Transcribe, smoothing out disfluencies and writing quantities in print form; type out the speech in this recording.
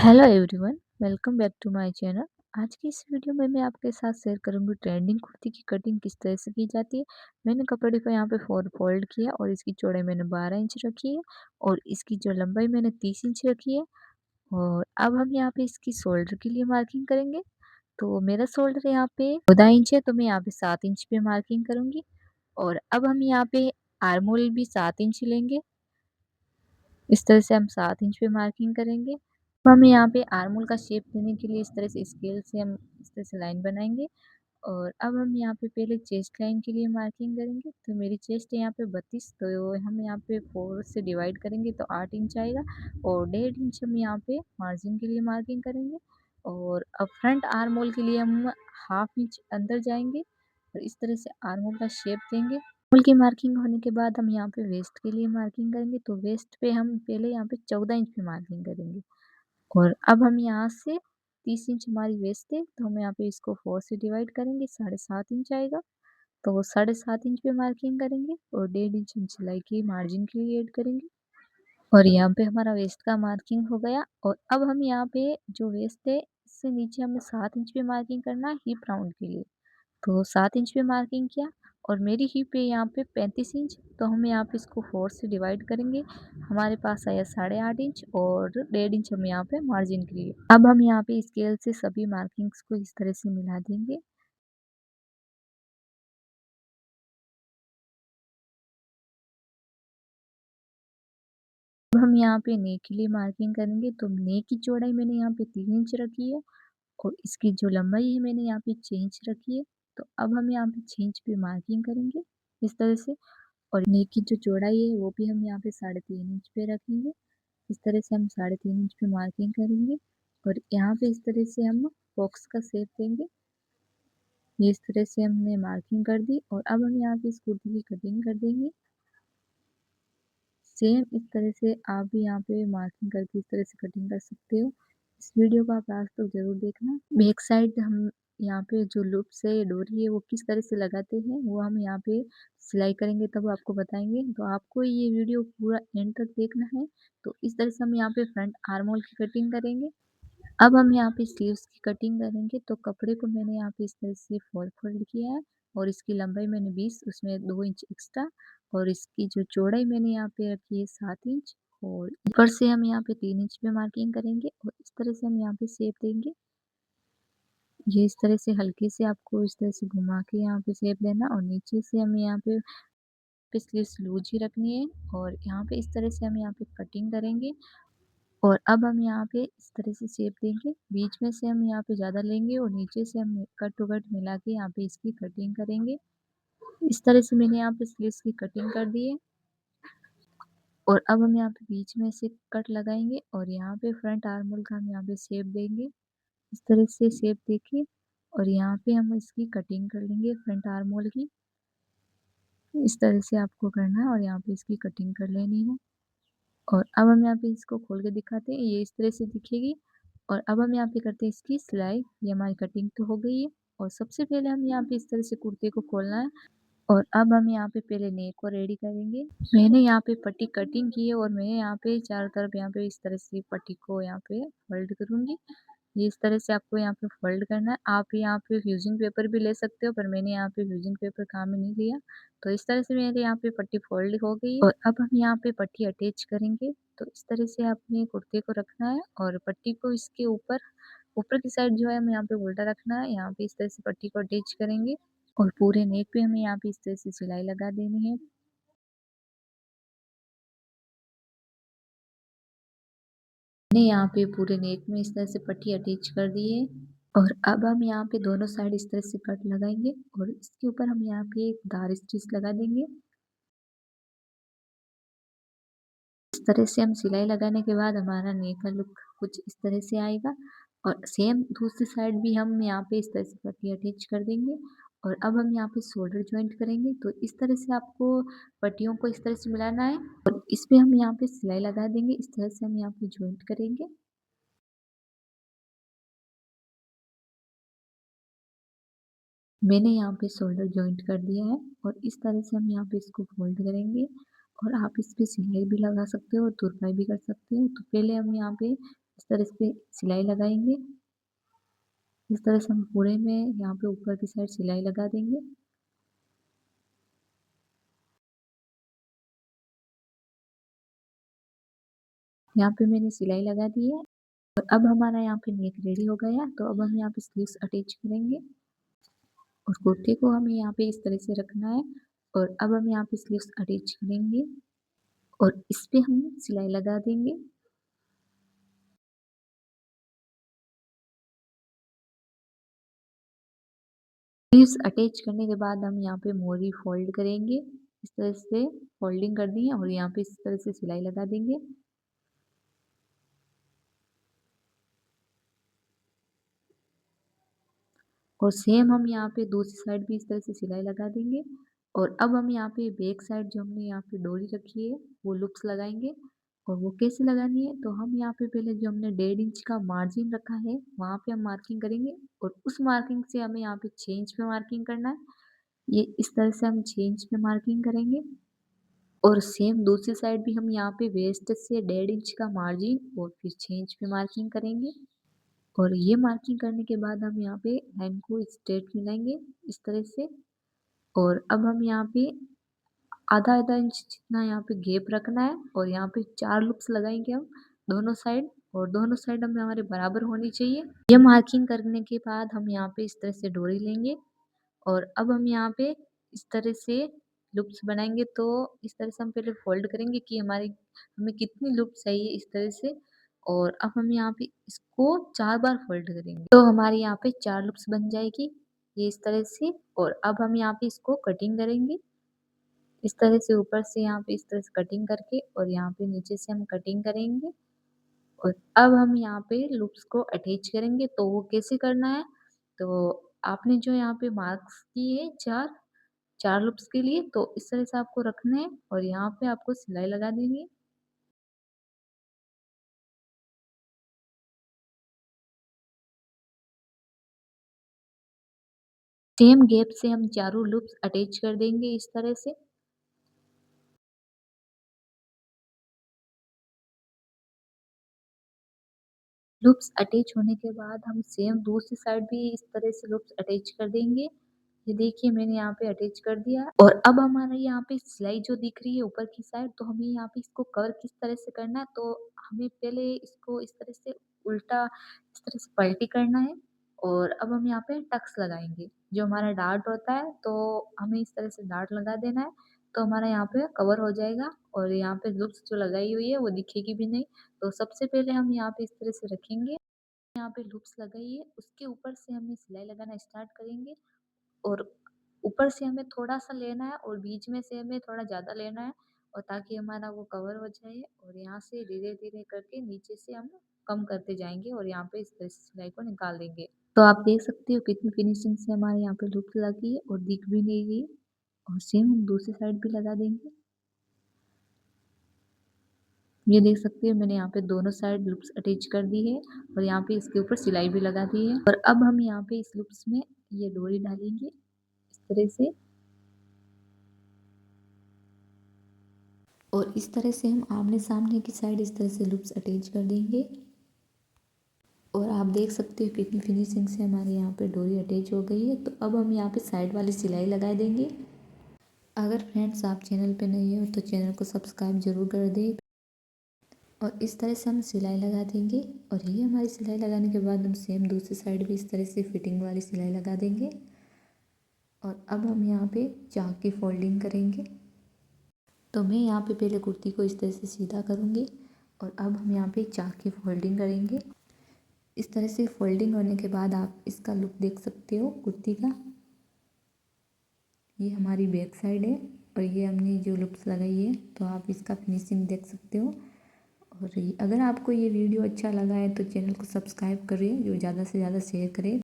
Hello everyone, welcome back to my channel. आज की इस वीडियो में मैं आपके साथ शेयर करूंगी ट्रेंडिंग कुर्ती की कटिंग किस तरह से की जाती है। मैंने कपड़े को यहाँ पे 4 फोल्ड किया और इसकी चौड़ाई मैंने 12 इंच रखी है और इसकी जो लंबाई मैंने 30 इंच रखी है। और अब हम यहाँ पे इसकी शोल्डर के लिए मार्किंग करेंगे। तो मेरा शोल्डर यहाँ पे 14 इंच है, तो मैं यहाँ पे 7 इंच पे मार्किंग करूंगी। और अब हम यहाँ पे आर्म होल भी 7 इंच लेंगे। इस तरह से हम 7 इंच पे मार्किंग करेंगे। तो हमें यहाँ पे आर्म होल का शेप देने के लिए इस तरह से स्केल से हम इस तरह से लाइन बनाएंगे। और अब हम यहाँ पे पहले चेस्ट लाइन के लिए मार्किंग करेंगे। तो मेरी चेस्ट है यहाँ पे 32, तो हम यहाँ पे 4 से डिवाइड करेंगे तो 8 इंच आएगा। और 1.5 इंच हम यहाँ पे मार्जिन के लिए मार्किंग करेंगे। और अब फ्रंट आर्म होल के लिए हम हाफ इंच अंदर जाएंगे और इस तरह से आर्म होल का शेप देंगे। होल की मार्किंग होने के बाद हम यहाँ पे वेस्ट के लिए मार्किंग करेंगे। तो वेस्ट पे हम पहले यहाँ पे 14 इंच पे मार्किंग करेंगे। और अब हम यहाँ से 30 इंच हमारी वेस्ट है, तो हम यहाँ पे इसको 4 से डिवाइड करेंगे, 7.5 इंच आएगा। तो वो 7.5 इंच पे मार्किंग करेंगे और 1.5 इंच हम सिलाई की मार्जिन के लिए ऐड करेंगे। और यहाँ पे हमारा वेस्ट का मार्किंग हो गया। और अब हम यहाँ पे जो वेस्ट है इससे नीचे हमें 7 इंच पे मार्किंग करना है हिप राउंड के लिए। तो 7 इंच पे मार्किंग किया और मेरी हिप है यहाँ पे 35 इंच, तो हम यहाँ पे इसको 4 से डिवाइड करेंगे। हमारे पास आया 8.5 इंच और 1.5 इंच हम यहाँ पे मार्जिन के लिए। अब हम यहाँ पे स्केल से सभी मार्किंग्स को इस तरह से मिला देंगे। अब हम यहाँ पे नेक के लिए मार्किंग करेंगे। तो नेक की चौड़ाई मैंने यहाँ पे 3 इंच रखी है और इसकी जो लंबाई है मैंने यहाँ पे 6 इंच रखी है। तो अब हम यहाँ पे 6 इंच पे मार्किंग करेंगे इस तरह से। और नेक की जो चौड़ाई है वो भी हम यहाँ पे 3.5 इंच पे रखेंगे। इस तरह से हम 3.5 इंच पे मार्किंग करेंगे। और यहाँ पे इस तरह से हम बॉक्स का शेप देंगे। ये इस तरह से हमने मार्किंग कर दी और अब हम यहाँ पे इस कुर्ती की कटिंग कर देंगे। सेम इस तरह से आप भी यहाँ पे मार्किंग करके इस तरह से कटिंग कर सकते हो। इस वीडियो को आप लास्ट तक जरूर देखना। बैक साइड हम यहाँ पे जो लूप्स है डोरी है वो किस तरह से लगाते हैं वो हम यहाँ पे सिलाई करेंगे तब आपको बताएंगे। तो आपको ये वीडियो पूरा एंड तक देखना है। तो इस तरह से हम यहाँ पे फ्रंट आर्म होल की कटिंग करेंगे। अब हम यहाँ पे स्लीव्स की कटिंग करेंगे। तो कपड़े को मैंने यहाँ पे इस तरह से 4 फोल्ड किया है और इसकी लंबाई मैंने 20, उसमें 2 इंच एक्स्ट्रा। और इसकी जो चौड़ाई मैंने यहाँ पे रखी है 7 इंच। और ऊपर से हम यहाँ पे 3 इंच पे मार्किंग करेंगे और इस तरह से हम यहाँ पे शेप देंगे। ये इस तरह से हल्के से आपको इस तरह से घुमा के यहाँ पे शेप देना। और नीचे से हम यहाँ पे स्लीव्स लूज ही रखनी है। और यहाँ पे इस तरह से हम यहाँ पे कटिंग करेंगे। और अब हम यहाँ पे इस तरह से शेप देंगे। बीच में से हम यहाँ पे ज़्यादा लेंगे और नीचे से हम कट टू कट मिला के यहाँ पे इसकी कटिंग करेंगे। इस तरह से मैंने यहाँ पे स्लीव्स की कटिंग कर दी है। और अब हम यहाँ पे बीच में से कट लगाएंगे और यहाँ पे फ्रंट आर्म होल का हम यहाँ पे शेप देंगे। इस तरह से शेप देके और यहाँ पे हम इसकी कटिंग कर लेंगे फ्रंट आर्म होल की। इस तरह से आपको करना है और यहाँ पे इसकी कटिंग कर लेनी है। और अब हम यहाँ पे इसको खोल के दिखाते हैं, ये इस तरह से दिखेगी। और अब हम यहाँ पे करते हैं इसकी सिलाई। ये हमारी कटिंग तो हो गई है। और सबसे पहले हम यहाँ पे इस तरह से कुर्ते को खोलना है। और अब हम यहाँ पे पहले नेक को रेडी करेंगे। मैंने यहाँ पे पट्टी कटिंग की है और मैं यहाँ पे चारों तरफ यहाँ पे इस तरह से पट्टी को यहाँ पे फोल्ड करूंगी। ये इस तरह से आपको यहाँ पे फोल्ड करना है। आप यहाँ पे फ्यूजिंग पेपर भी ले सकते हो, पर मैंने यहाँ पे फ्यूजिंग पेपर काम में नहीं लिया। तो इस तरह से मेरे यहाँ पे पट्टी फोल्ड हो गई है। और अब हम यहाँ पे पट्टी अटैच करेंगे। तो इस तरह से आपने कुर्ते को रखना है और पट्टी को इसके ऊपर ऊपर की साइड जो है हमें यहाँ पे उल्टा रखना है। यहाँ पे इस तरह से पट्टी को अटैच करेंगे और पूरे नेक पे हमें यहाँ पे इस तरह से सिलाई लगा देनी है। मैंने यहाँ पे पूरे नेक में इस तरह से पट्टी अटैच कर दी है। और अब हम यहाँ पे दोनों साइड इस तरह से कट लगाएंगे और इसके ऊपर हम यहाँ पे एक धार स्टिच लगा देंगे। इस तरह से हम सिलाई लगाने के बाद हमारा नेक का लुक कुछ इस तरह से आएगा। और सेम दूसरी साइड भी हम यहाँ पे इस तरह से पट्टी अटैच कर देंगे। और अब हम यहाँ पे शोल्डर ज्वाइंट करेंगे। तो इस तरह से आपको पट्टियों को इस तरह से मिलाना है और इस पे हम यहाँ पे सिलाई लगा देंगे। इस तरह से हम यहाँ पे ज्वाइंट करेंगे। मैंने यहाँ पे शोल्डर जॉइंट कर दिया है और इस तरह से हम यहाँ पे इसको फोल्ड करेंगे। और आप इस पे सिलाई भी लगा सकते हो और तुरपाई भी कर सकते हो। तो पहले हम यहाँ पे इस तरह से सिलाई लगाएँगे। इस तरह से हम पूरे में यहाँ पे ऊपर की साइड सिलाई लगा देंगे। यहाँ पे मैंने सिलाई लगा दी है और अब हमारा यहाँ पे नेक रेडी हो गया, तो अब हम यहाँ पे स्लीव्स अटैच करेंगे और कुर्ते को हमें यहाँ पे इस तरह से रखना है और अब हम यहाँ पे स्लीव्स अटैच करेंगे और इस पे हम सिलाई लगा देंगे। स्लीव्स अटैच करने के बाद हम यहाँ पे मोरी फोल्ड करेंगे। इस तरह से फोल्डिंग कर दी है और यहाँ पे इस तरह से सिलाई लगा देंगे। और सेम हम यहाँ पे दूसरी साइड भी इस तरह से सिलाई लगा देंगे और अब हम यहाँ पे बैक साइड जो हमने यहाँ पे डोरी रखी है वो लूप्स लगाएंगे। और वो कैसे लगानी है, तो हम यहाँ पे पहले जो हमने 1.5 इंच का मार्जिन रखा है वहाँ पे हम मार्किंग करेंगे और उस मार्किंग से हमें यहाँ पे 6 इंच पे मार्किंग करना है। ये इस तरह से हम 6 इंच पे मार्किंग करेंगे और सेम दूसरी साइड भी हम यहाँ पे वेस्ट से 1.5 इंच का मार्जिन और फिर 6 इंच पे मार्किंग करेंगे। और ये मार्किंग करने के बाद हम यहाँ पे लाइन को स्ट्रेट मिलाएंगे इस तरह से। और अब हम यहाँ पे आधा आधा इंच जितना यहाँ पे गैप रखना है और यहाँ पे 4 लूप्स लगाएंगे हम दोनों साइड। और दोनों साइड हमें हमारे बराबर होनी चाहिए। ये मार्किंग करने के बाद हम यहाँ पे इस तरह से डोरी लेंगे और अब हम यहाँ पे इस तरह से लूप्स बनाएंगे। तो इस तरह से हम पहले फोल्ड करेंगे कि हमारी हमें कितनी लूप चाहिए इस तरह से। और अब हम यहाँ पे इसको 4 बार फोल्ड करेंगे तो हमारी यहाँ पे 4 लूप्स बन जाएगी ये इस तरह से। और अब हम यहाँ पे इसको कटिंग करेंगे इस तरह से, ऊपर से यहाँ पे इस तरह से कटिंग करके और यहाँ पे नीचे से हम कटिंग करेंगे। और अब हम यहाँ पे लूप्स को अटैच करेंगे। तो वो कैसे करना है, तो आपने जो यहाँ पे मार्क्स किए है चार लूप्स के लिए, तो इस तरह से आपको रखना है और यहाँ पे आपको सिलाई लगा देनी है। सेम गैप से हम चारों लूप्स अटैच कर देंगे इस तरह से। लूप्स अटैच होने के बाद हम सेम दूसरी साइड भी इस तरह से लूप्स अटैच कर देंगे। ये देखिए मैंने यहाँ पे अटैच कर दिया और अब हमारा यहाँ पे सिलाई जो दिख रही है ऊपर की साइड, तो हमें यहाँ पे इसको कवर किस तरह से करना है, तो हमें पहले इसको इस तरह से उल्टा इस तरह से पलटी करना है और अब हम यहाँ पे टक्स लगाएंगे। जो हमारा डार्ट होता है तो हमें इस तरह से डार्ट लगा देना है, तो हमारा यहाँ पे कवर हो जाएगा और यहाँ पे लूप्स जो लगाई हुई है वो दिखेगी भी नहीं। तो सबसे पहले हम यहाँ पे इस तरह से रखेंगे, यहाँ पे लूप्स लगाइए, उसके ऊपर से हमें सिलाई लगाना स्टार्ट करेंगे और ऊपर से हमें थोड़ा-सा लेना है और बीच में से हमें थोड़ा ज़्यादा लेना है और ताकि हमारा वो कवर हो जाए। और यहाँ से धीरे-धीरे करके नीचे से हम कम करते जाएँगे और यहाँ पे इस तरह से सिलाई को निकाल देंगे। तो आप देख सकते हो कितनी फिनिशिंग से हमारे यहाँ पे लूप्स लगी है और दिख भी नहीं रही। और सेम हम दूसरी साइड भी लगा देंगे। ये देख सकते हो मैंने यहाँ पे दोनों साइड लूप्स अटैच कर दी है और यहाँ पे इसके ऊपर सिलाई भी लगा दी है। और अब हम यहाँ पे इस लूप्स में ये डोरी डालेंगे इस तरह से और इस तरह से हम आमने-सामने की साइड इस तरह से लूप्स अटैच कर देंगे। और आप देख सकते हो कितनी फिनिशिंग से हमारे यहाँ पे डोरी अटैच हो गई है। तो अब हम यहाँ पे साइड वाली सिलाई लगा देंगे। अगर फ्रेंड्स आप चैनल पे नए हो तो चैनल को सब्सक्राइब जरूर कर दें। और इस तरह से हम सिलाई लगा देंगे और ये हमारी सिलाई लगाने के बाद हम सेम दूसरी साइड भी इस तरह से फिटिंग वाली सिलाई लगा देंगे। और अब हम यहाँ पे चाक की फोल्डिंग करेंगे। तो मैं यहाँ पे पहले कुर्ती को इस तरह से सीधा करूँगी और अब हम यहाँ पे चाक की फोल्डिंग करेंगे। इस तरह से फोल्डिंग होने के बाद आप इसका लुक देख सकते हो कुर्ती का। ये हमारी बैक साइड है और ये हमने जो लुप्स लगाई है, तो आप इसका फिनिशिंग देख सकते हो। और अगर आपको ये वीडियो अच्छा लगा है तो चैनल को सब्सक्राइब करें, जो ज़्यादा से ज़्यादा शेयर करें।